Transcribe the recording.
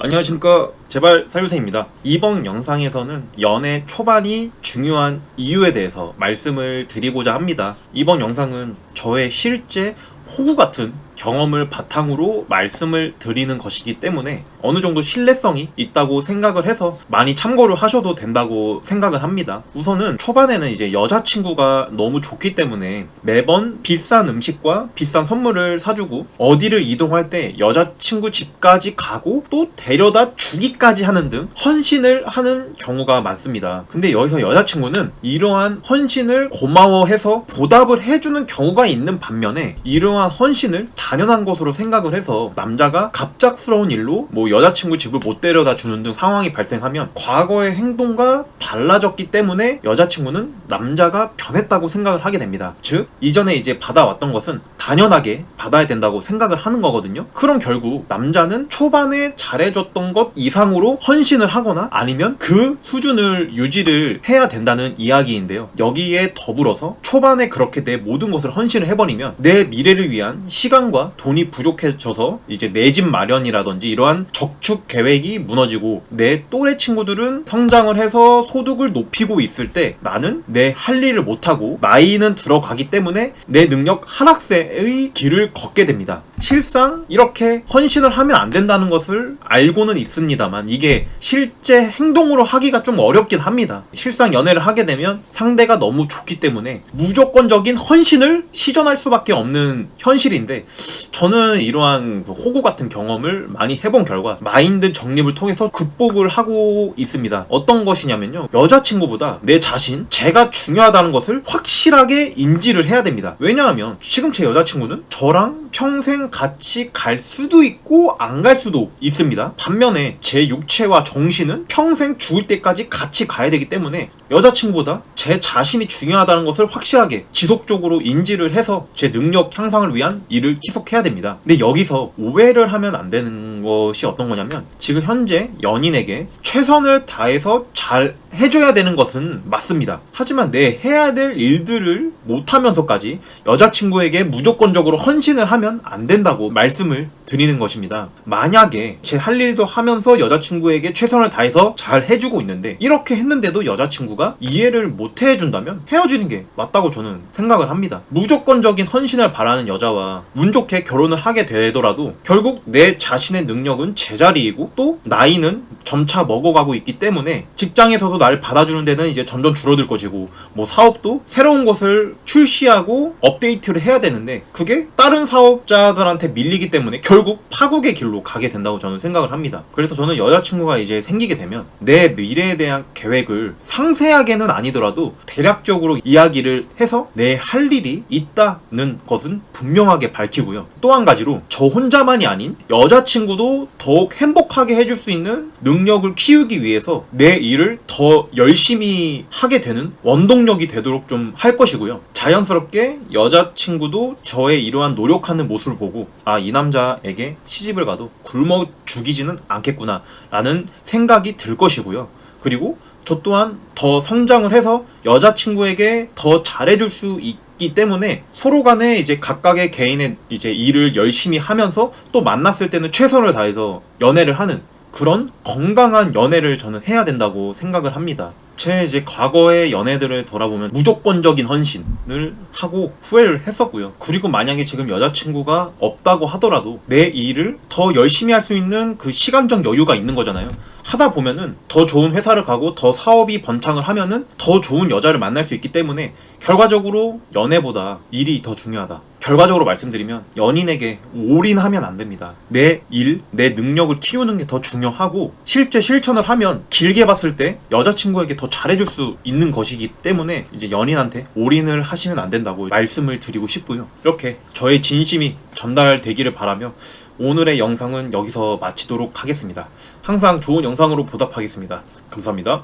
안녕하십니까, 제발 살루세입니다. 이번 영상에서는 연애 초반이 중요한 이유에 대해서 말씀을 드리고자 합니다. 이번 영상은 저의 실제 호구 같은 경험을 바탕으로 말씀을 드리는 것이기 때문에 어느 정도 신뢰성이 있다고 생각을 해서 많이 참고를 하셔도 된다고 생각을 합니다. 우선은 초반에는 이제 여자친구가 너무 좋기 때문에 매번 비싼 음식과 비싼 선물을 사주고 어디를 이동할 때 여자친구 집까지 가고 또 데려다 주기까지 하는 등 헌신을 하는 경우가 많습니다. 근데 여기서 여자친구는 이러한 헌신을 고마워해서 보답을 해주는 경우가 있는 반면에 이러한 헌신을 당연한 것으로 생각을 해서 남자가 갑작스러운 일로 뭐 여자친구 집을 못 데려다 주는 등 상황이 발생하면 과거의 행동과 달라졌기 때문에 여자친구는 남자가 변했다고 생각을 하게 됩니다. 즉 이전에 이제 받아왔던 것은 당연하게 받아야 된다고 생각을 하는 거거든요. 그럼 결국 남자는 초반에 잘해줬던 것 이상으로 헌신을 하거나 아니면 그 수준을 유지를 해야 된다는 이야기인데요. 여기에 더불어서 초반에 그렇게 내 모든 것을 헌신을 해버리면 내 미래를 위한 시간과 돈이 부족해져서 이제 내 집 마련이라든지 이러한 저축 계획이 무너지고 내 또래 친구들은 성장을 해서 소득을 높이고 있을 때 나는 내 할 일을 못하고 나이는 들어가기 때문에 내 능력 하락세의 길을 걷게 됩니다. 실상 이렇게 헌신을 하면 안 된다는 것을 알고는 있습니다만 이게 실제 행동으로 하기가 좀 어렵긴 합니다. 실상 연애를 하게 되면 상대가 너무 좋기 때문에 무조건적인 헌신을 시전할 수밖에 없는 현실인데 저는 이러한 호구 같은 경험을 많이 해본 결과 마인드 정립을 통해서 극복을 하고 있습니다. 어떤 것이냐면요, 여자친구보다 내 자신, 제가 중요하다는 것을 확실하게 인지를 해야 됩니다. 왜냐하면 지금 제 여자친구는 저랑 평생 같이 갈 수도 있고 안 갈 수도 있습니다. 반면에 제 육체와 정신은 평생 죽을 때까지 같이 가야 되기 때문에 여자친구보다 제 자신이 중요하다는 것을 확실하게 지속적으로 인지를 해서 제 능력 향상을 위한 일을 계속해야 됩니다. 근데 여기서 오해를 하면 안 되는 것이 어떤 거냐면 지금 현재 연인에게 최선을 다해서 잘 해줘야 되는 것은 맞습니다. 하지만 내 해야 될 일들을 못하면서까지 여자친구에게 무조건적으로 헌신을 하면 안 된다고 말씀을 드리는 것입니다. 만약에 제 할 일도 하면서 여자친구에게 최선을 다해서 잘 해주고 있는데 이렇게 했는데도 여자친구가 이해를 못 해준다면 헤어지는 게 맞다고 저는 생각을 합니다. 무조건적인 헌신을 바라는 여자와 운 좋게 결혼을 하게 되더라도 결국 내 자신의 능력은 제자리이고 또 나이는 점차 먹어가고 있기 때문에 직장에서도 나를 받아주는 데는 이제 점점 줄어들 것이고 뭐 사업도 새로운 것을 출시하고 업데이트를 해야 되는데 그게 다른 사업자들한테 밀리기 때문에 결국 파국의 길로 가게 된다고 저는 생각을 합니다. 그래서 저는 여자친구가 이제 생기게 되면 내 미래에 대한 계획을 상세하게는 아니더라도 대략적으로 이야기를 해서 내 할 일이 있다는 것은 분명하게 밝히고요. 또 한 가지로 저 혼자만이 아닌 여자친구도 더욱 행복하게 해줄 수 있는 능력을 키우기 위해서 내 일을 더 열심히 하게 되는 원동력이 되도록 좀 할 것이고요. 자연스럽게 여자친구도 저의 이러한 노력하는 모습을 보고 아, 이 남자에게 시집을 가도 굶어 죽이지는 않겠구나 라는 생각이 들 것이고요. 그리고 저 또한 더 성장을 해서 여자친구에게 더 잘해줄 수 있기 때문에 서로 간에 이제 각각의 개인의 이제 일을 열심히 하면서 또 만났을 때는 최선을 다해서 연애를 하는 그런 건강한 연애를 저는 해야 된다고 생각을 합니다. 제 이제 과거의 연애들을 돌아보면 무조건적인 헌신을 하고 후회를 했었고요. 그리고 만약에 지금 여자친구가 없다고 하더라도 내 일을 더 열심히 할 수 있는 그 시간적 여유가 있는 거잖아요. 하다 보면은 더 좋은 회사를 가고 더 사업이 번창을 하면은 더 좋은 여자를 만날 수 있기 때문에 결과적으로 연애보다 일이 더 중요하다. 결과적으로 말씀드리면 연인에게 올인하면 안 됩니다. 내 일, 내 능력을 키우는 게 더 중요하고 실제 실천을 하면 길게 봤을 때 여자친구에게 더 잘해줄 수 있는 것이기 때문에 이제 연인한테 올인을 하시면 안 된다고 말씀을 드리고 싶고요. 이렇게 저의 진심이 전달되기를 바라며 오늘의 영상은 여기서 마치도록 하겠습니다. 항상 좋은 영상으로 보답하겠습니다. 감사합니다.